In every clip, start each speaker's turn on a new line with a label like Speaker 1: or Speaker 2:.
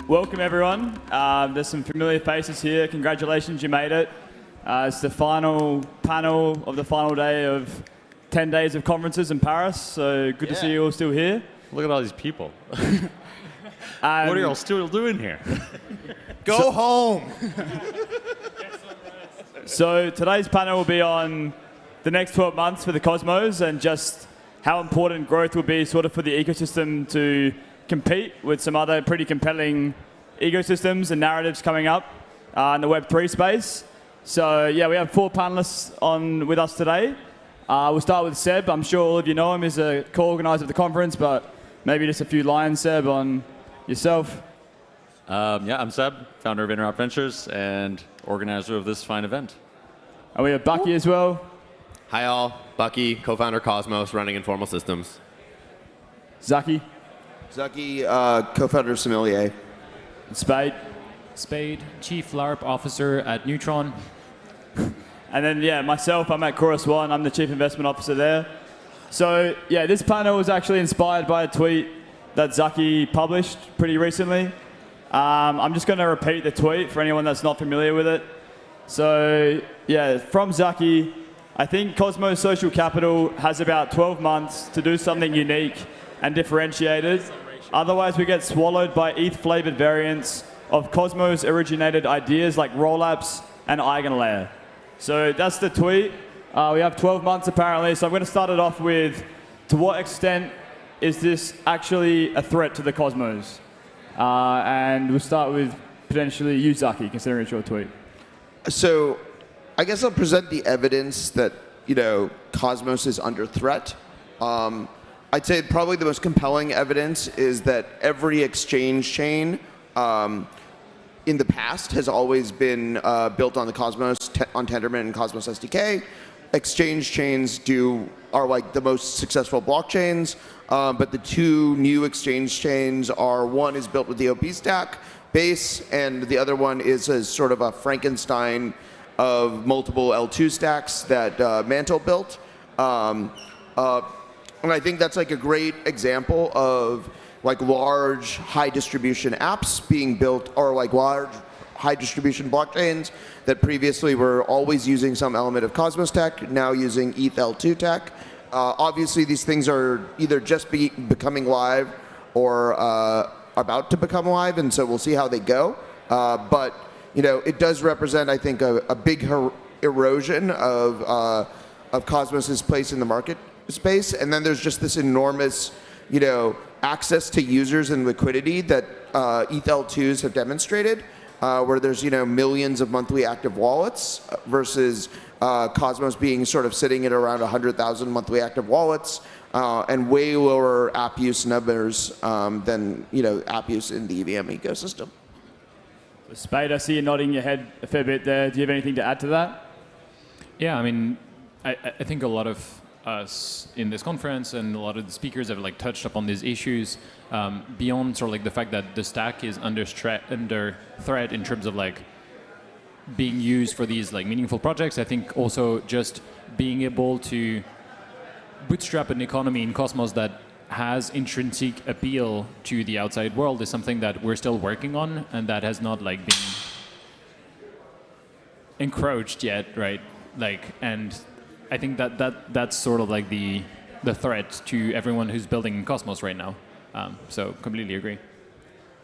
Speaker 1: Welcome, everyone. There's some familiar faces here. Congratulations, you made it. It's the final panel of the final day of 10 days of conferences in Paris, so good to see you all still here.
Speaker 2: Look at all these people. What are you all still doing here?
Speaker 3: Go home.
Speaker 1: So today's panel will be on the next 12 months for the Cosmos and just how important growth will be sort of for the ecosystem to compete with some other pretty compelling ecosystems and narratives coming up in the Web3 space. So yeah, we have 4 panelists on with us today. We'll start with Seb. I'm sure all of you know him. He's a co-organizer of the conference, but maybe just a few lines, Seb, on yourself.
Speaker 2: I'm Seb, founder of Interop Ventures and organizer of this fine event.
Speaker 1: And we have Bucky as well.
Speaker 3: Hi all, Bucky, co-founder Cosmos, running Informal Systems.
Speaker 1: Zaki.
Speaker 4: Zaki, co-founder of Sommelier.
Speaker 1: Spade.
Speaker 5: Spade, Chief LARP Officer at Neutron.
Speaker 1: And then, yeah, myself, I'm at Chorus One. I'm the Chief Investment Officer there. So, yeah, this panel was actually inspired by a tweet that Zaki published pretty recently. I'm just going to repeat the tweet for anyone that's not familiar with it. So, yeah, from Zaki, I think Cosmos Social Capital has about 12 months to do something unique and differentiated. Otherwise, we get swallowed by ETH-flavored variants of Cosmos-originated ideas like rollups and eigenlayer. So that's the tweet. We have 12 months apparently, so I'm going to start it off with, to what extent is this actually a threat to the Cosmos? And we'll start with potentially you, Zaki, considering it's your tweet.
Speaker 4: So I guess I'll present the evidence that, Cosmos is under threat. I'd say probably the most compelling evidence is that every exchange chain in the past has always been built on the Cosmos, on Tendermint and Cosmos SDK. Exchange chains are like the most successful blockchains, but the 2 new exchange chains are, one is built with the OP stack base, and the other one is a sort of a Frankenstein of multiple L2 stacks that Mantle built. And I think that's like a great example of like large high distribution apps being built, or like large high distribution blockchains that previously were always using some element of Cosmos tech, now using ETH L2 tech. Obviously these things are either just becoming live or about to become live, and so we'll see how they go. But it does represent, I think, a big erosion of Cosmos's place in the market space, and then there's just this enormous, access to users and liquidity that ETH L2s have demonstrated, where there's millions of monthly active wallets versus Cosmos being sort of sitting at around 100,000 monthly active wallets and way lower app use numbers than app use in the EVM ecosystem.
Speaker 1: Spade, I see you nodding your head a fair bit there. Do you have anything to add to that?
Speaker 5: Yeah, I mean, I think a lot of us in this conference and a lot of the speakers have touched upon these issues beyond sort of the fact that the stack is under threat in terms of being used for these meaningful projects. I think also just being able to bootstrap an economy in Cosmos that has intrinsic appeal to the outside world is something that we're still working on, and that has not been encroached yet, right? And I think that's sort of the threat to everyone who's building in Cosmos right now. So completely agree.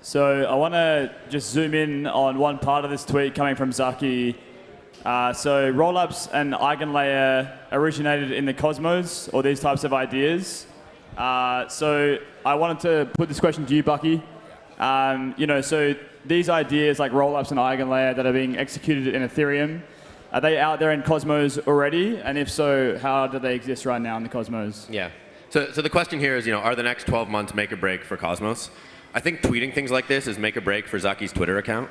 Speaker 1: So I want to just zoom in on one part of this tweet coming from Zaki. So rollups and eigenlayer originated in the Cosmos, or these types of ideas. So I wanted to put this question to you, Bucky. So these ideas like rollups and eigenlayer that are being executed in Ethereum, are they out there in Cosmos already? And if so, how do they exist right now in the Cosmos?
Speaker 3: Yeah. So the question here is, are the next 12 months make or break for Cosmos? I think tweeting things like this is make or break for Zaki's Twitter account.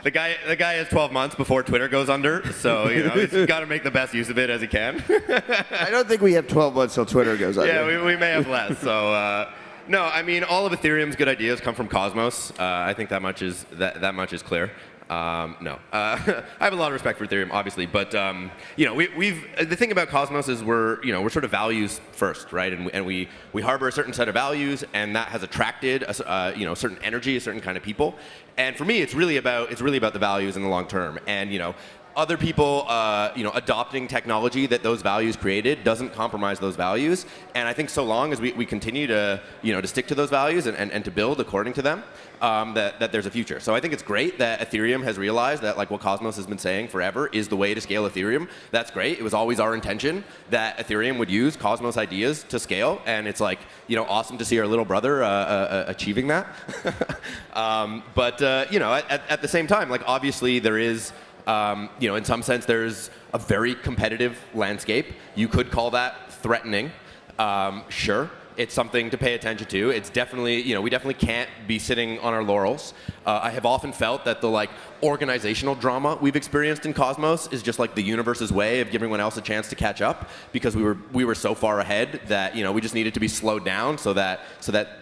Speaker 3: The guy has 12 months before Twitter goes under, so he's got to make the best use of it as he can.
Speaker 4: I don't think we have 12 months till Twitter goes under.
Speaker 3: Yeah, we may have less. So no, I mean all of Ethereum's good ideas come from Cosmos. I think that much is clear. No, I have a lot of respect for Ethereum, obviously, but you know, the thing about Cosmos is we're sort of values first, right? And we harbor a certain set of values, and that has attracted a certain energy, a certain kind of people. And for me, it's really about the values in the long term. And other people, adopting technology that those values created doesn't compromise those values. And I think so long as we continue to, to stick to those values and to build according to them, that there's a future. So I think it's great that Ethereum has realized that, like, what Cosmos has been saying forever is the way to scale Ethereum. That's great. It was always our intention that Ethereum would use Cosmos ideas to scale. And it's like, awesome to see our little brother achieving that. But at the same time, like, obviously there is, in some sense, there's a very competitive landscape. You could call that threatening. Sure, it's something to pay attention to. It's definitely, we definitely can't be sitting on our laurels. I have often felt that the organizational drama we've experienced in Cosmos is just like the universe's way of giving everyone else a chance to catch up, because we were so far ahead that we just needed to be slowed down so that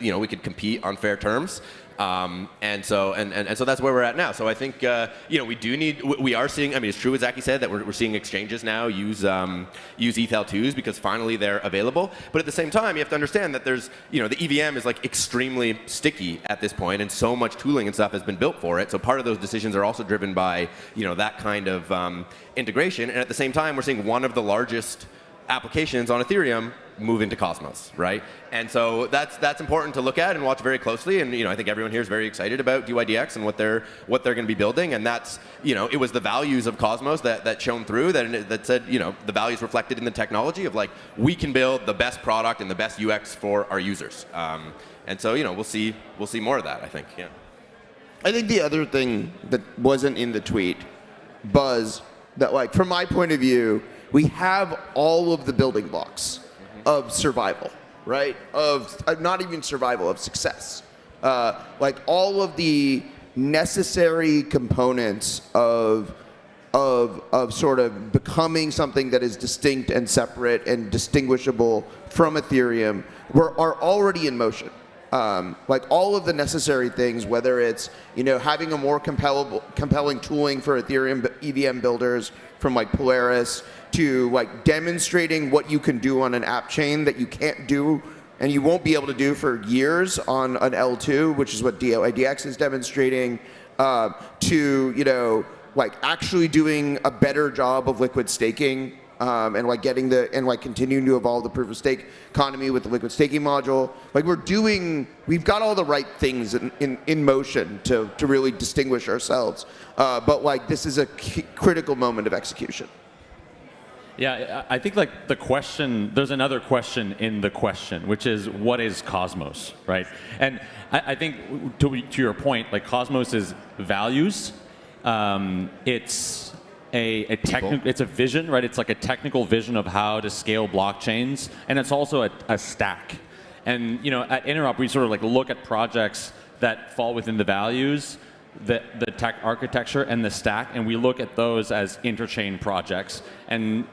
Speaker 3: we could compete on fair terms. And so that's where we're at now. So I think we are seeing. I mean, it's true as Zaki said that we're seeing exchanges now use ETH-L2s because finally they're available. But at the same time, you have to understand that there's the EVM is like extremely sticky at this point, and so much tooling and stuff has been built for it. So part of those decisions are also driven by that kind of integration. And at the same time, we're seeing one of the largest applications on Ethereum move into Cosmos, right? And so that's important to look at and watch very closely. And I think everyone here is very excited about DYDX and what they're going to be building. And that's it was the values of Cosmos that shone through, that said the values reflected in the technology of, like, we can build the best product and the best UX for our users. And so we'll see more of that, I think. Yeah.
Speaker 4: I think the other thing that wasn't in the tweet, Buzz, that, like, from my point of view, we have all of the building blocks of survival, right? Of not even survival, of success. Like, all of the necessary components of sort of becoming something that is distinct and separate and distinguishable from Ethereum are already in motion. Like, all of the necessary things, whether it's having a more compelling tooling for Ethereum EVM builders from, like, Polaris, to, like, demonstrating what you can do on an app chain that you can't do and you won't be able to do for years on an L2, which is what DYDX is demonstrating, to like, actually doing a better job of liquid staking, and, like, continuing to evolve the proof of stake economy with the liquid staking module. Like, we've got all the right things in motion to really distinguish ourselves. But, like, this is a critical moment of execution.
Speaker 2: Yeah, I think, like, there's another question in the question, which is, what is Cosmos, right? And I think, to your point, like, Cosmos is values. It's it's a vision, right? It's like a technical vision of how to scale blockchains, and it's also a stack. And at Interop, we sort of, like, look at projects that fall within the values, the tech architecture, and the stack, and we look at those as interchain projects. And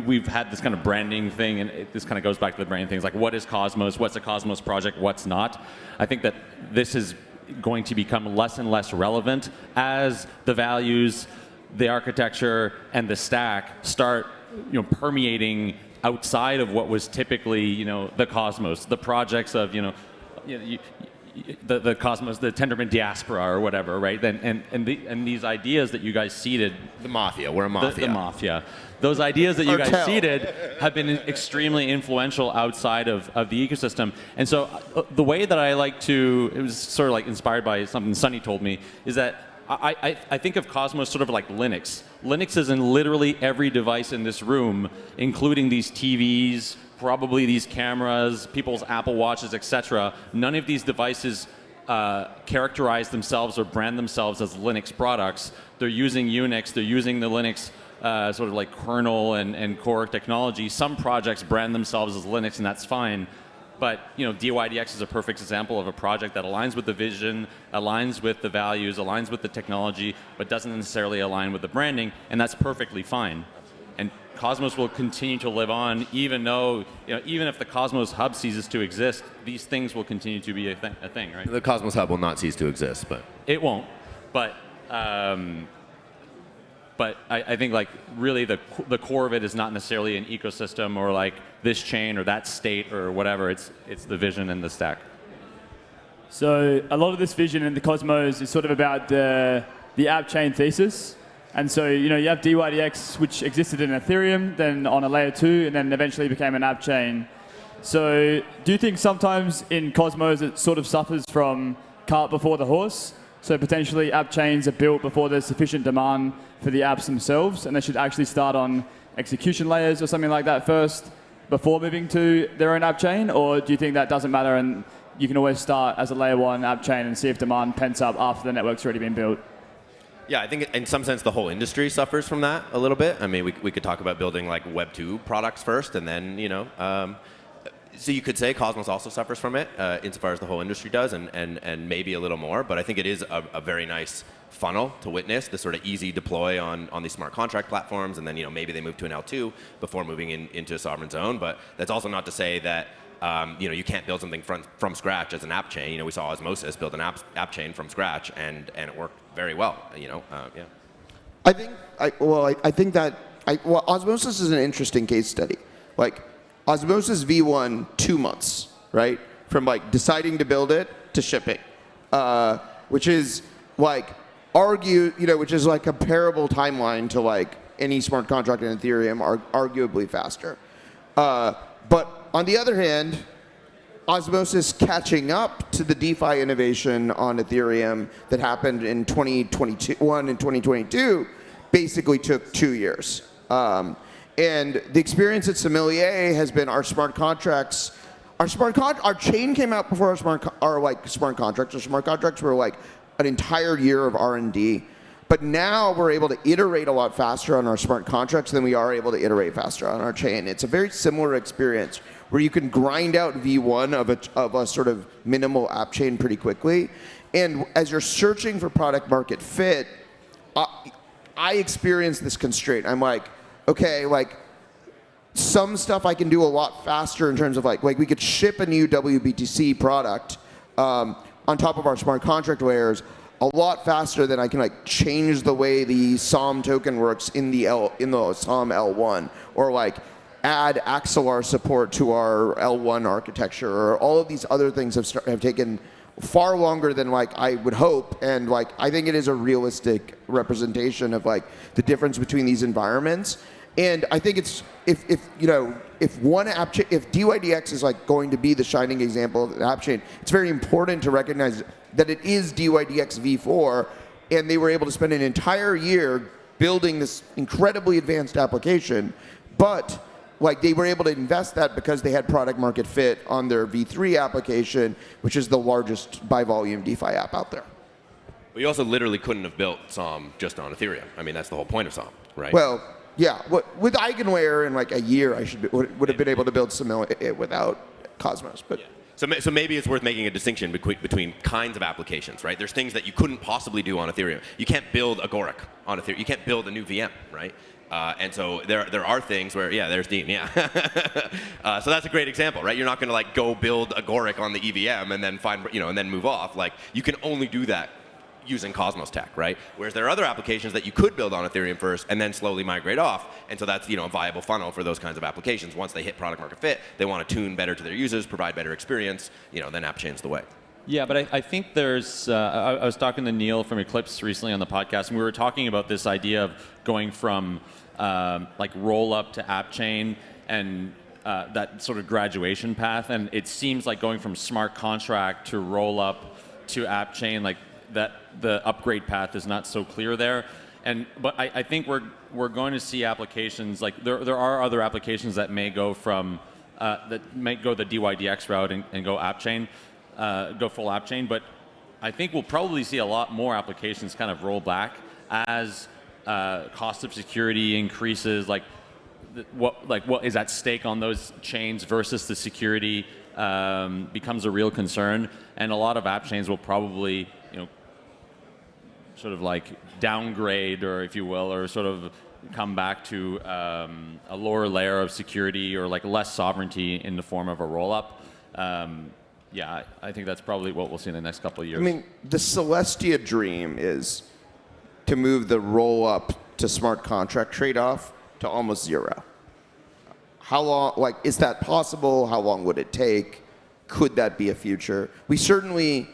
Speaker 2: we've had this kind of branding thing, and this kind of goes back to the branding things, like, what is Cosmos? What's a Cosmos project? What's not? I think that this is going to become less and less relevant as the values, the architecture, and the stack start permeating outside of what was typically the Cosmos, the projects of the Cosmos, the Tendermint diaspora or whatever, right? And these ideas that you guys seeded,
Speaker 3: The mafia. We're a mafia.
Speaker 2: The mafia. Those ideas that you guys seeded have been extremely influential outside of the ecosystem. And so the way that I like to, it was sort of like inspired by something Sunny told me, is that I think of Cosmos sort of like Linux. Linux is in literally every device in this room, including these TVs, probably these cameras, people's Apple Watches, etc. None of these devices characterize themselves or brand themselves as Linux products. They're using Unix, they're using the Linux sort of like kernel and core technology. Some projects brand themselves as Linux, and that's fine. But DYDX is a perfect example of a project that aligns with the vision, aligns with the values, aligns with the technology, but doesn't necessarily align with the branding, and that's perfectly fine. And Cosmos will continue to live on, even though, even if the Cosmos Hub ceases to exist, these things will continue to be a thing, right?
Speaker 3: The Cosmos Hub will not cease to exist, but
Speaker 2: it won't. But But I think like really the core of it is not necessarily an ecosystem or like this chain or that state or whatever. It's the vision and the stack.
Speaker 1: So a lot of this vision in the Cosmos is sort of about the app chain thesis. And so, you have DYDX, which existed in Ethereum, then on a layer 2, and then eventually became an app chain. So do you think sometimes in Cosmos it sort of suffers from cart before the horse? So potentially app chains are built before there's sufficient demand for the apps themselves, and they should actually start on execution layers or something like that first before moving to their own app chain? Or do you think that doesn't matter and you can always start as a layer 1 app chain and see if demand pents up after the network's already been built?
Speaker 3: Yeah, I think in some sense the whole industry suffers from that a little bit. I mean, we could talk about building like Web 2 products first, and then so you could say Cosmos also suffers from it insofar as the whole industry does, and maybe a little more. But I think it is a very nice funnel to witness, the sort of easy deploy on these smart contract platforms, and then maybe they move to an L2 before moving into a sovereign zone. But that's also not to say that you can't build something from scratch as an app chain. We saw Osmosis build an app chain from scratch, and it worked very well. Yeah.
Speaker 4: I think that Osmosis is an interesting case study. Like Osmosis V1, 2 months, right? From like deciding to build it to shipping, which is like which is like comparable timeline to like any smart contract in Ethereum, arguably faster. But on the other hand, Osmosis catching up to the DeFi innovation on Ethereum that happened in 2021 and 2022 basically took 2 years. And the experience at Sommelier has been our smart contracts. Our chain came out before our smart contracts. Our smart contracts were like an entire year of R&D. But now we're able to iterate a lot faster on our smart contracts than we are able to iterate faster on our chain. It's a very similar experience where you can grind out V1 of a sort of minimal app chain pretty quickly. And as you're searching for product market fit, I experience this constraint. I'm like, okay, like some stuff I can do a lot faster in terms of like we could ship a new WBTC product on top of our smart contract layers a lot faster than I can like change the way the SOM token works in the SOM L1, or like add Axelar support to our L1 architecture, or all of these other things have taken far longer than like I would hope, and like I think it is a realistic representation of like the difference between these environments. And I think it's if one app chain, if DYDX is like going to be the shining example of an app chain, it's very important to recognize that it is DYDX v4, and they were able to spend an entire year building this incredibly advanced application, but like they were able to invest that because they had product market fit on their v3 application, which is the largest by volume DeFi app out there.
Speaker 3: But you also literally couldn't have built SOM just on Ethereum. I mean, that's the whole point of SOM, right?
Speaker 4: Well, yeah, with Eigenlayer in like a year, would have been able to build Sommelier without Cosmos. But
Speaker 3: yeah. So maybe it's worth making a distinction between kinds of applications, right? There's things that you couldn't possibly do on Ethereum. You can't build Agoric on Ethereum. You can't build a new VM, right? And so there are things where, yeah, there's Dean, yeah. So that's a great example, right? You're not going to like go build Agoric on the EVM and then and then move off. Like you can only do that using Cosmos tech, right? Whereas there are other applications that you could build on Ethereum first and then slowly migrate off. And so that's a viable funnel for those kinds of applications. Once they hit product market fit, they want to tune better to their users, provide better experience, then appchains the way.
Speaker 2: Yeah, but I think there's, I was talking to Neil from Eclipse recently on the podcast, and we were talking about this idea of going from like rollup to appchain and that sort of graduation path. And it seems like going from smart contract to rollup to appchain, like that the upgrade path is not so clear there. But I think we're going to see applications, like there are other applications that may go from, that may go the DYDX route and go appchain. Go full app chain, but I think we'll probably see a lot more applications kind of roll back as cost of security increases. Like what is at stake on those chains versus the security becomes a real concern, and a lot of app chains will probably sort of like downgrade, or if you will, or sort of come back to a lower layer of security or like less sovereignty in the form of a rollup. Yeah, I think that's probably what we'll see in the next couple of years.
Speaker 4: I mean, the Celestia dream is to move the roll-up to smart contract trade-off to almost zero. How long, like, is that possible? How long would it take? Could that be a future? We certainly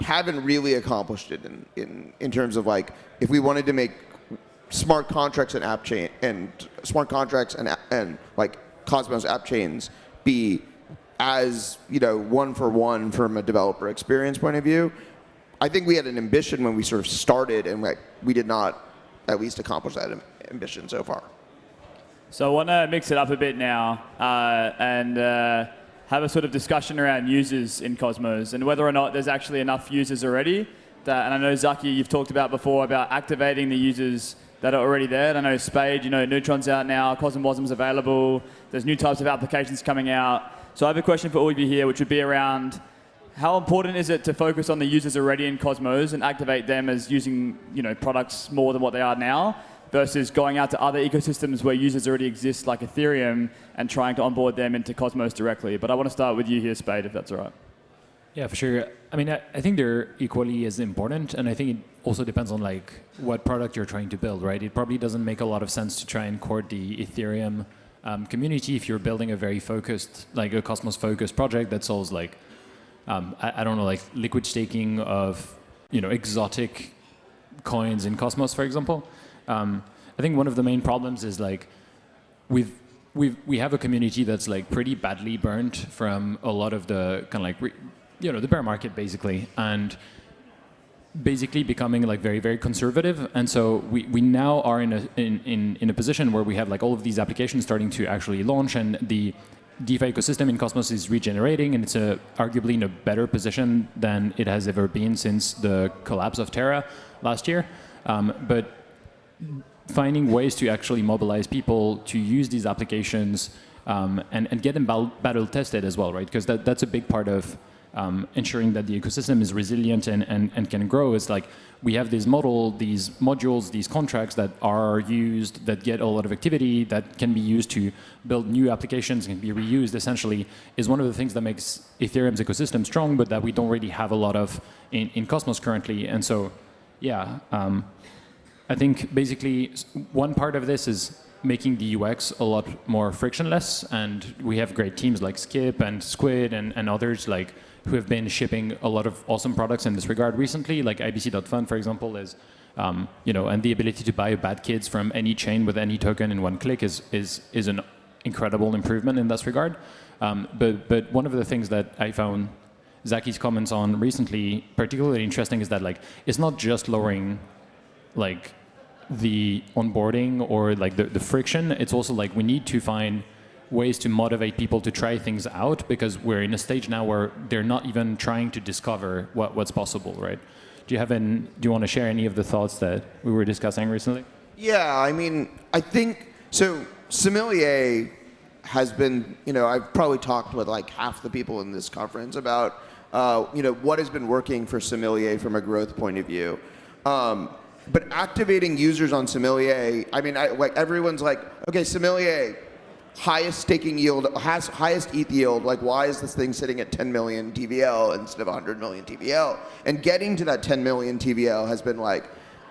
Speaker 4: haven't really accomplished it in terms of like, if we wanted to make smart contracts and app chain and smart contracts and like Cosmos app chains be as, you know, one for one from a developer experience point of view. I think we had an ambition when we sort of started, and like we did not at least accomplish that ambition so far.
Speaker 1: So I want to mix it up a bit now and have a sort of discussion around users in Cosmos and whether or not there's actually enough users already. And I know, Zaki, you've talked about before about activating the users that are already there. And I know Spade, you know, Neutron's out now, Cosmosm's available. There's new types of applications coming out. So I have a question for all of you here, which would be around how important is it to focus on the users already in Cosmos and activate them as using, you know, products more than what they are now, versus going out to other ecosystems where users already exist, like Ethereum, and trying to onboard them into Cosmos directly. But I want to start with you here, Spade, if that's all right.
Speaker 5: Yeah, for sure. I mean, I think they're equally as important, and I think it also depends on like what product you're trying to build, right? It probably doesn't make a lot of sense to try and court the Ethereum community if you're building a very focused, like a Cosmos-focused project that solves like, I don't know, like liquid staking of, you know, exotic coins in Cosmos, for example. I think one of the main problems is like we have a community that's like pretty badly burnt from a lot of the kind of like you know, the bear market basically, and basically becoming like very, very conservative. And so we now are in a position where we have like all of these applications starting to actually launch, and the DeFi ecosystem in Cosmos is regenerating, and it's arguably in a better position than it has ever been since the collapse of Terra last year. But finding ways to actually mobilize people to use these applications and get them battle tested as well, right? Because that's a big part of ensuring that the ecosystem is resilient and can grow. Is like we have this model, these modules, these contracts that are used, that get a lot of activity, that can be used to build new applications, can be reused essentially, is one of the things that makes Ethereum's ecosystem strong, but that we don't really have a lot of in Cosmos currently. And so, yeah, I think basically one part of this is making the UX a lot more frictionless, and we have great teams like Skip and Squid and others like who have been shipping a lot of awesome products in this regard recently, like IBC.fun, for example, is, you know, and the ability to buy bad kids from any chain with any token in one click is an incredible improvement in this regard. But one of the things that I found Zaki's comments on recently particularly interesting is that like it's not just lowering like the onboarding or like the friction. It's also like we need to find ways to motivate people to try things out, because we're in a stage now where they're not even trying to discover what's possible, right? Do you want to share any of the thoughts that we were discussing recently?
Speaker 4: Yeah, I mean, I think, so Sommelier has been, you know, I've probably talked with like half the people in this conference about, you know, what has been working for Sommelier from a growth point of view. But activating users on Sommelier, I mean, like everyone's like, okay, Sommelier, highest staking yield, has highest ETH yield, like why is this thing sitting at 10 million TVL instead of 100 million TVL? And getting to that 10 million TVL has been like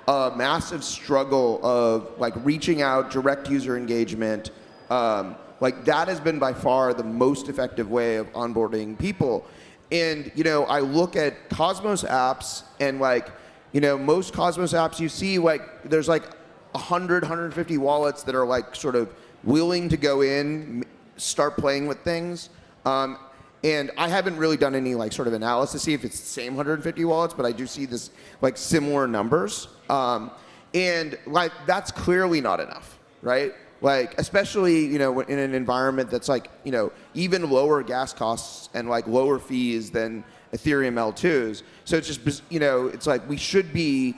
Speaker 4: a massive struggle of like reaching out, direct user engagement. Like that has been by far the most effective way of onboarding people. And, you know, I look at Cosmos apps and like, you know, most Cosmos apps you see like, there's like 100, 150 wallets that are like sort of willing to go in, start playing with things. And I haven't really done any like sort of analysis to see if it's the same 150 wallets, but I do see this like similar numbers. And like that's clearly not enough, right? Like especially, you know, in an environment that's like, you know, even lower gas costs and like lower fees than Ethereum L2s. So it's just, you know, it's like we should be,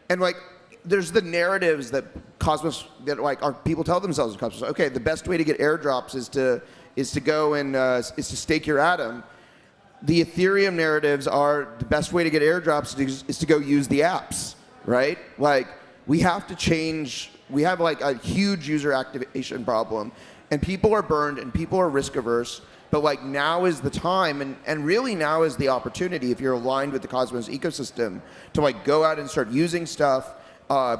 Speaker 4: and like there's the narratives that Cosmos, that like our people tell themselves in Cosmos, okay, the best way to get airdrops is to go and is to stake your atom. The Ethereum narratives are the best way to get airdrops is to go use the apps, right? Like we have to change. We have like a huge user activation problem, and people are burned and people are risk averse. But like now is the time, and really now is the opportunity if you're aligned with the Cosmos ecosystem to like go out and start using stuff.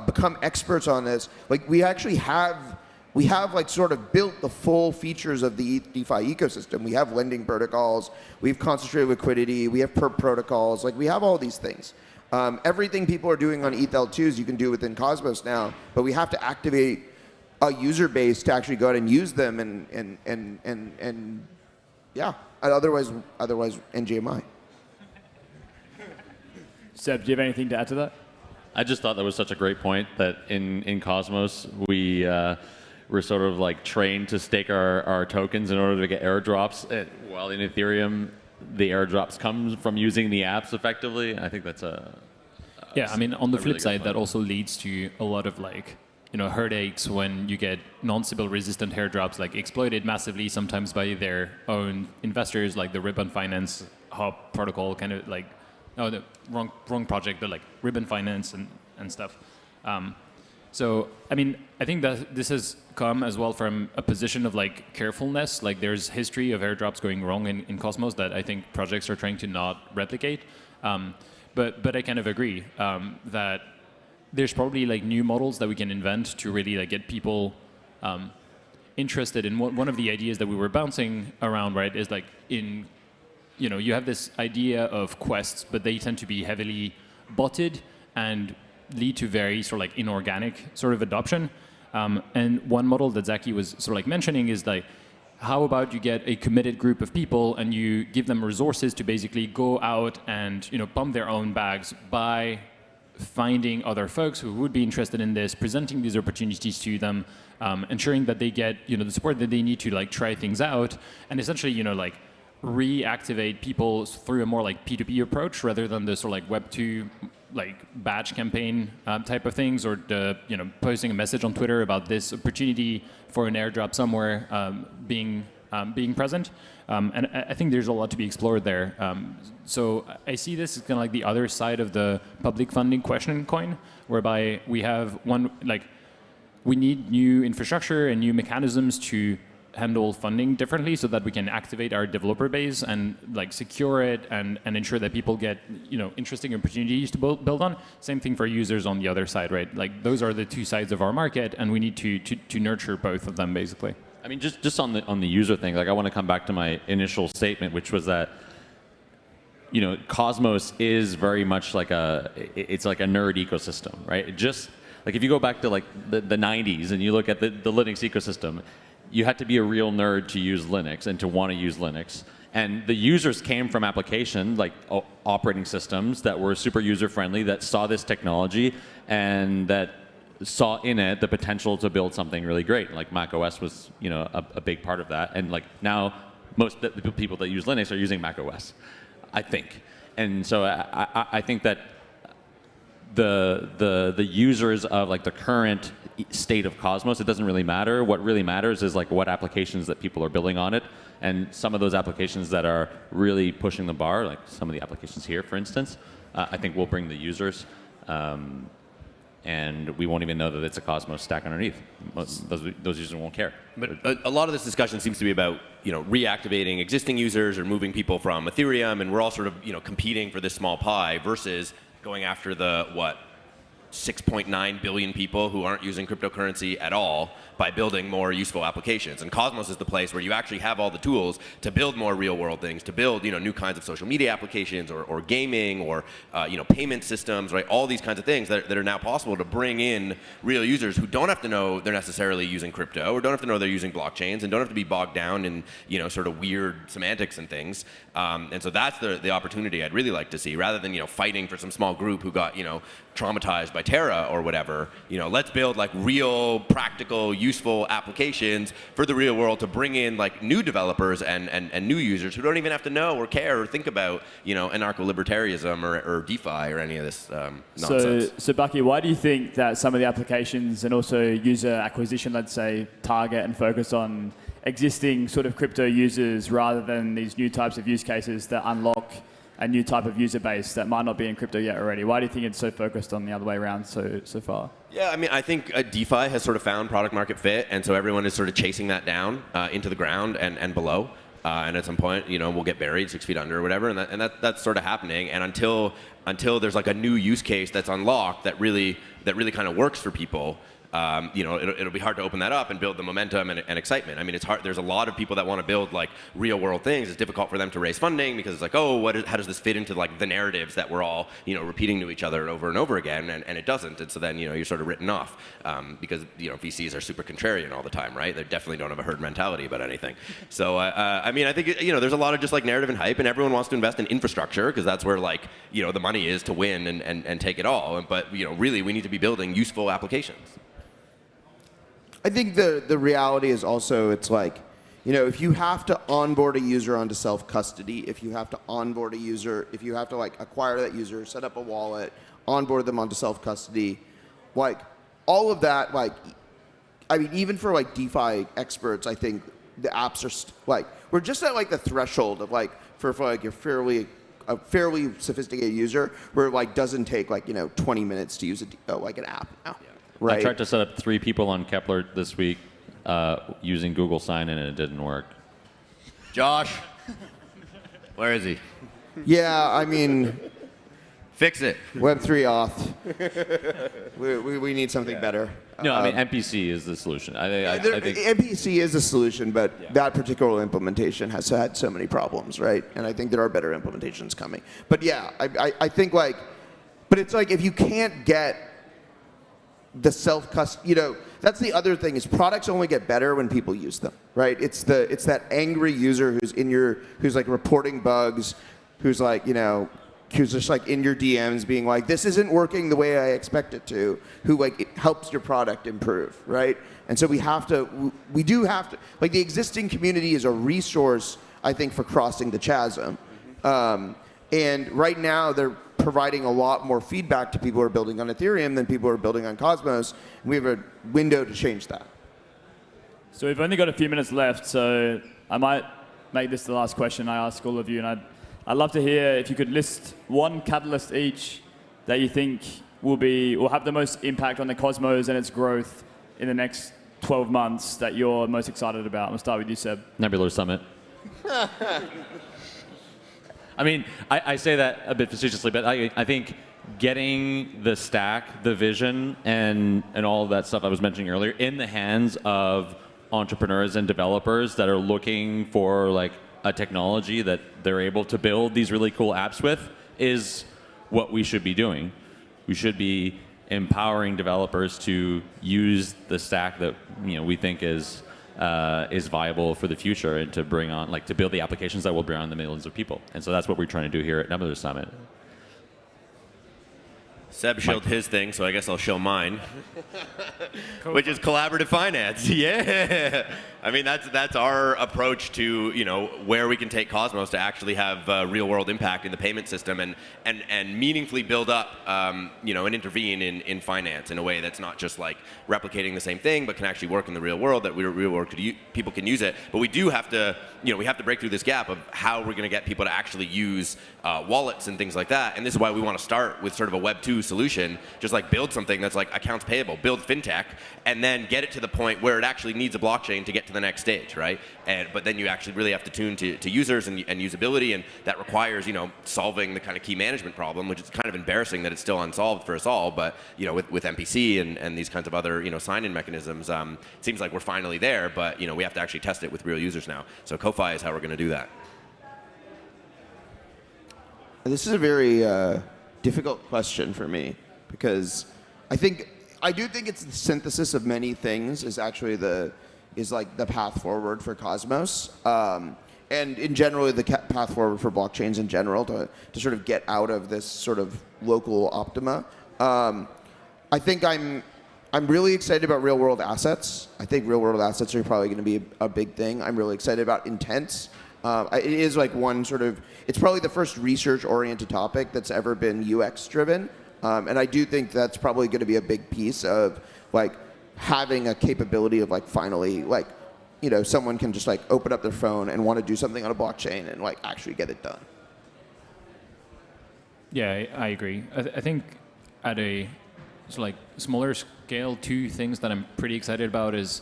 Speaker 4: become experts on this. Like we actually have like sort of built the full features of the DeFi ecosystem. We have lending protocols, we have concentrated liquidity, we have perp protocols. Like we have all these things. Everything people are doing on ETH-L2s you can do within Cosmos now, but we have to activate a user base to actually go out and use them and yeah. Otherwise NGMI.
Speaker 1: Seb, do you have anything to add to that?
Speaker 2: I just thought that was such a great point that in Cosmos we're sort of like trained to stake our tokens in order to get airdrops, while in Ethereum the airdrops come from using the apps effectively. I think that's
Speaker 5: yeah. I mean, on the flip
Speaker 2: really
Speaker 5: side,
Speaker 2: good
Speaker 5: that
Speaker 2: point.
Speaker 5: also leads to a lot of like heartaches when you get non-Sybil resistant airdrops like exploited massively sometimes by their own investors, like the Ribbon Finance Hub protocol, kind of like the wrong project, but like Ribbon Finance and stuff. So, I mean, I think that this has come as well from a position of like carefulness. Like there's history of airdrops going wrong in Cosmos that I think projects are trying to not replicate. But I kind of agree that there's probably like new models that we can invent to really like get people interested in one of the ideas that we were bouncing around, right, is like you have this idea of quests, but they tend to be heavily botted and lead to very sort of like inorganic sort of adoption. And one model that Zaki was sort of like mentioning is like, how about you get a committed group of people and you give them resources to basically go out and pump their own bags by finding other folks who would be interested in this, presenting these opportunities to them, ensuring that they get the support that they need to like try things out, and essentially like reactivate people through a more like P2P approach rather than the sort of like Web 2 like badge campaign type of things, or the posting a message on Twitter about this opportunity for an airdrop somewhere being present. And I think there's a lot to be explored there. So I see this as kind of like the other side of the public funding question coin, whereby we have we need new infrastructure and new mechanisms to handle funding differently so that we can activate our developer base and like secure it and ensure that people get interesting opportunities to build on. Same thing for users on the other side, right? Like those are the two sides of our market, and we need to nurture both of them basically.
Speaker 2: I mean, just on the user thing, like I want to come back to my initial statement, which was that Cosmos is very much like it's like a nerd ecosystem, right? It just like if you go back to like the 90s and you look at the Linux ecosystem, you had to be a real nerd to use Linux and to want to use Linux. And the users came from applications like operating systems that were super user-friendly, that saw this technology and that saw in it the potential to build something really great. Like Mac OS was a big part of that. And like now, most of the people that use Linux are using Mac OS, I think. And so I think that the users of like the current state of Cosmos, it doesn't really matter. What really matters is like what applications that people are building on it, and some of those applications that are really pushing the bar, like some of the applications here, for instance, I think will bring the users, and we won't even know that it's a Cosmos stack underneath. Those users won't care.
Speaker 3: But a lot of this discussion seems to be about reactivating existing users or moving people from Ethereum, and we're all sort of competing for this small pie versus going after the 6.9 billion people who aren't using cryptocurrency at all by building more useful applications. And Cosmos is the place where you actually have all the tools to build more real world things, to build new kinds of social media applications or gaming or payment systems, right? All these kinds of things that are now possible to bring in real users who don't have to know they're necessarily using crypto, or don't have to know they're using blockchains, and don't have to be bogged down in sort of weird semantics and things. And so that's the opportunity I'd really like to see, rather than fighting for some small group who got traumatized by Terra or whatever. Let's build like real, practical, useful applications for the real world to bring in like new developers and new users who don't even have to know or care or think about anarcho-libertarianism or DeFi or any of this nonsense.
Speaker 1: So Bucky, why do you think that some of the applications and also user acquisition, let's say, target and focus on existing sort of crypto users rather than these new types of use cases that unlock a new type of user base that might not be in crypto yet already? Why do you think it's so focused on the other way around so far?
Speaker 3: Yeah, I mean, I think DeFi has sort of found product market fit, and so everyone is sort of chasing that down into the ground and below. and at some point, we'll get buried 6 feet under or whatever, and that's sort of happening. And until there's like a new use case that's unlocked that really kind of works for people, it'll be hard to open that up and build the momentum and excitement. I mean, it's hard. There's a lot of people that want to build like real world things. It's difficult for them to raise funding because it's like, how does this fit into like the narratives that we're all, repeating to each other over and over again, and it doesn't. And so then, you're sort of written off because, VCs are super contrarian all the time, right? They definitely don't have a herd mentality about anything. So, I think, there's a lot of just like narrative and hype, and everyone wants to invest in infrastructure because that's where like, the money is to win and take it all. But, really we need to be building useful applications.
Speaker 4: I think the reality is also it's like, if you have to onboard a user onto self-custody, if you have to onboard a user, if you have to like acquire that user, set up a wallet, onboard them onto self-custody, like all of that, like, I mean, even for like DeFi experts, I think the apps are we're just at like the threshold of like, for like a fairly sophisticated user where it like doesn't take like, 20 minutes to use an app now. Yeah. Right.
Speaker 2: I tried to set up 3 people on Kepler this week using Google Sign in, and it didn't work.
Speaker 3: Josh, where is he?
Speaker 4: Yeah, I mean,
Speaker 3: fix it.
Speaker 4: Web3 auth. We need something better.
Speaker 2: No, I mean MPC is the solution. I think
Speaker 4: MPC is the solution, but that particular implementation has had so many problems, right? And I think there are better implementations coming. But yeah, I think like, but it's like if you can't get the self-custody, that's the other thing is products only get better when people use them, right? It's that angry user who's like reporting bugs, who's like, who's just like in your DMs being like, this isn't working the way I expect it to, who like it helps your product improve, right? And so we do have to, like the existing community is a resource, I think, for crossing the chasm. And right now they're providing a lot more feedback to people who are building on Ethereum than people who are building on Cosmos. And we have a window to change that.
Speaker 1: So we've only got a few minutes left, so I might make this the last question I ask all of you. And I'd love to hear if you could list one catalyst each that you think will have the most impact on the Cosmos and its growth in the next 12 months that you're most excited about. We'll start with you, Seb.
Speaker 2: Nebular Summit. I mean, I say that a bit facetiously, but I think getting the stack, the vision, and all of that stuff I was mentioning earlier in the hands of entrepreneurs and developers that are looking for like a technology that they're able to build these really cool apps with is what we should be doing. We should be empowering developers to use the stack that we think is viable for the future and to bring on, to build the applications that will bring on the millions of people. And so that's what we're trying to do here at Nebular Summit.
Speaker 3: Seb shilled his thing, so I guess I'll shill mine, which is collaborative finance. Yeah, I mean that's our approach to where we can take Cosmos to actually have real world impact in the payment system and meaningfully build up and intervene in finance in a way that's not just like replicating the same thing, but can actually work in the real world, that real world people can use it. But we do have to we have to break through this gap of how we're going to get people to actually use wallets and things like that. And this is why we want to start with sort of a Web 2 solution, just like build something that's like accounts payable, build fintech, and then get it to the point where it actually needs a blockchain to get to the next stage, right? But then you actually really have to tune to users and usability, and that requires solving the kind of key management problem, which is kind of embarrassing that it's still unsolved for us all. But with MPC and these kinds of other sign-in mechanisms, it seems like we're finally there. But we have to actually test it with real users now. So Ko-Fi is how we're going to do that.
Speaker 4: This is a very difficult question for me because I do think it's the synthesis of many things is actually the path forward for Cosmos, and in general the path forward for blockchains in general to sort of get out of this sort of local optima. I think I'm really excited about real world assets. I think real world assets are probably going to be a big thing. I'm really excited about intents. It is like it's probably the first research-oriented topic that's ever been UX-driven, and I do think that's probably going to be a big piece of like having a capability of like finally like someone can just like open up their phone and want to do something on a blockchain and like actually get it done.
Speaker 5: Yeah, I agree. I think at a smaller scale, two things that I'm pretty excited about is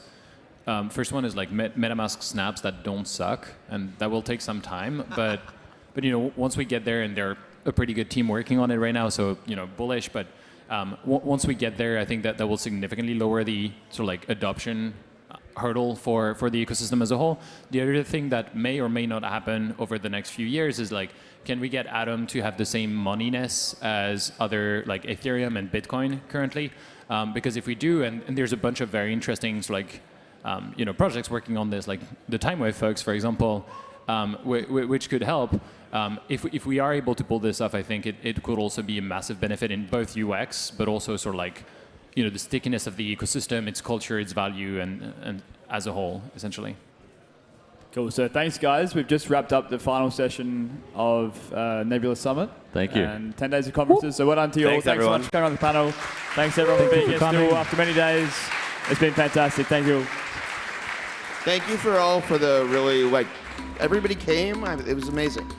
Speaker 5: First one is like MetaMask snaps that don't suck, and that will take some time. But once we get there, and they're a pretty good team working on it right now, so bullish. But once we get there, I think that will significantly lower the sort of like adoption hurdle for the ecosystem as a whole. The other thing that may or may not happen over the next few years is like, can we get Atom to have the same moneyness as other like Ethereum and Bitcoin currently? Because if we do, and there's a bunch of very interesting projects working on this, like the TimeWave folks, for example, which could help. If we are able to pull this off, I think it could also be a massive benefit in both UX, but also sort of like the stickiness of the ecosystem, its culture, its value, and as a whole, essentially.
Speaker 1: Cool. So thanks, guys. We've just wrapped up the final session of Nebular Summit.
Speaker 2: Thank you.
Speaker 1: And 10 days of conferences. So well done to you all.
Speaker 3: Thanks,
Speaker 1: Thanks so
Speaker 3: everyone.
Speaker 1: much for coming on the panel. Thanks, everyone, for being here still after many days. It's been fantastic. Thank you.
Speaker 4: Thank you for the really, everybody came. It was amazing.